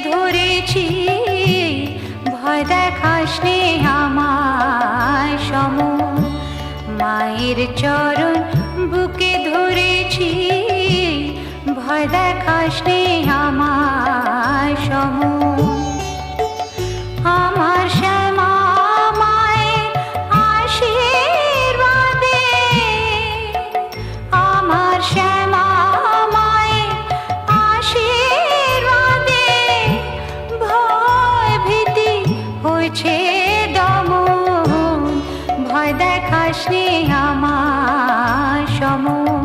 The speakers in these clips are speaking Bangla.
ধরেছি, ভয় দেখাসনে আমায় সমন। মায়ের চরণ বুকে ধরেছি, ভয় দেখাসনে আমায় সমন। আমার শ্যামা মায়ের আশীর্বাদে, আমার শ্যামা মায়ের আশীর্বাদে ভয় ভীতি হয়েছে দমন। ভয় দেখাসনে আমার সমন।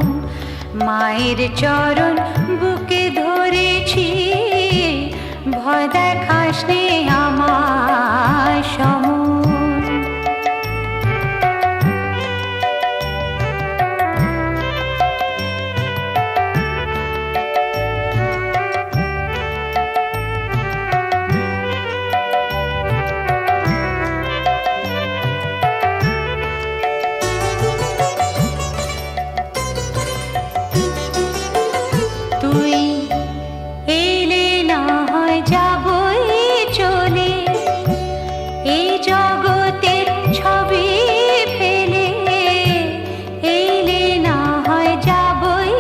মায়ের চরণ বুকে ধরেছি, ভয় দেখাসনে আমার সমন। তুই এলে না হয় যাবই চলে, এই জগতের ছবি ফেলে। এলে না হয় যাবই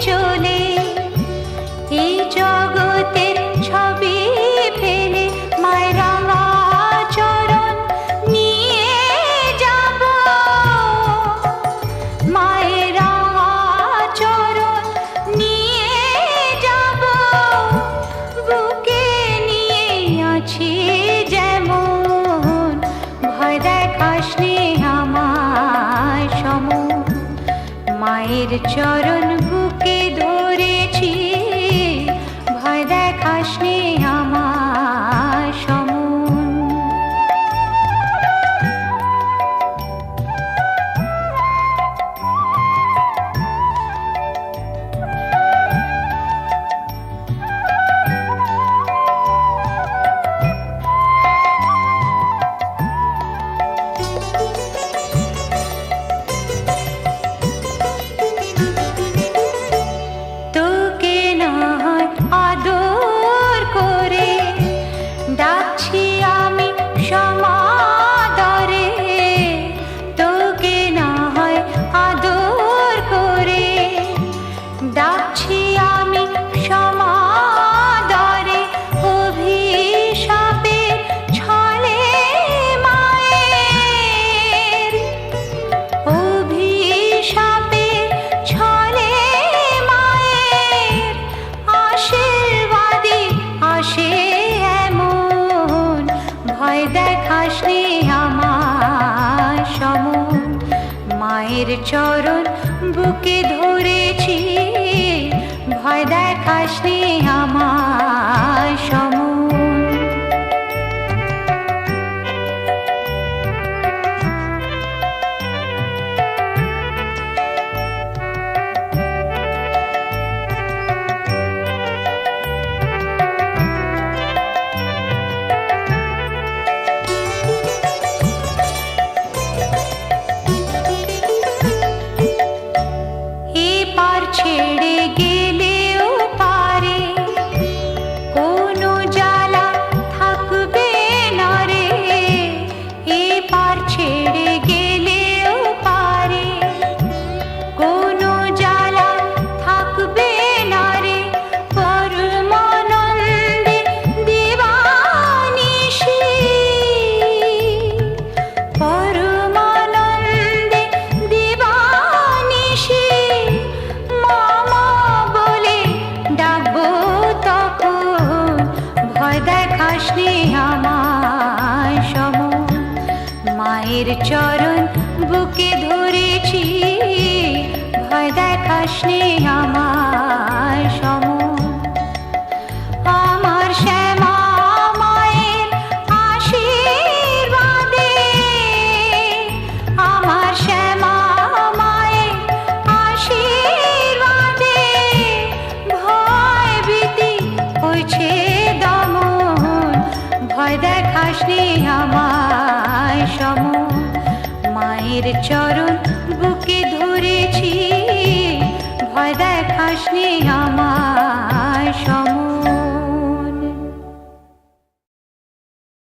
চলে, এই জগতের ছবি ফেলে। মায়ের রাঙা চরণ নিয়ে যাব, মায়ের রাঙা চরণ নিয়ে যাব। বুকে নিয়ে আছি যেমন, ভয় দেখাসনে আমায় সমন। মায়ের চরণ বুকে ধরেছি, ভয় দেখাসনে আমায় সমন। তোকে না হয় আদর করে ডাকছি আমি সমাদরে। তোকে না হয় আদর করে ডাকছি আমি সমাদরে। অভিশাপের ছলে মায়ের, অভিশাপের ছলে মায়ের আশীর্বাদে আসে এমন। ভয় দেখাসনে আমার সমন। মায়ের চরণ বুকে ধরেছি, ভয় দেখাসনে আমার সমন। এপার ছেড়ে গেলেও পারে, কোনো জ্বালা থাকবে না রে। এপার ছেড়ে গেলেও পারে, কোনো জ্বালা থাকবে না রে। পরমানন্দে দিবানিশি, পরমানন্দে দিবানিশি। মামা বলে ডাকবো তখন, ভয় দেখাসনে আমায় সমন। মায়ের চরণ বুকে ধরেছি, ভয় দেখাসনে আমায় সমন। আমার শ্যামা মায়ের আশীর্বাদে, আমার শ্যামা মায়ের আশীর্বাদে ভয় ভীতি হয়েছে দমন। ভয় দেখাসনে আমায় সমন। মায়ের চরণ বুকে ধরেছি, ভয় দেখাসনে আমায় সমন।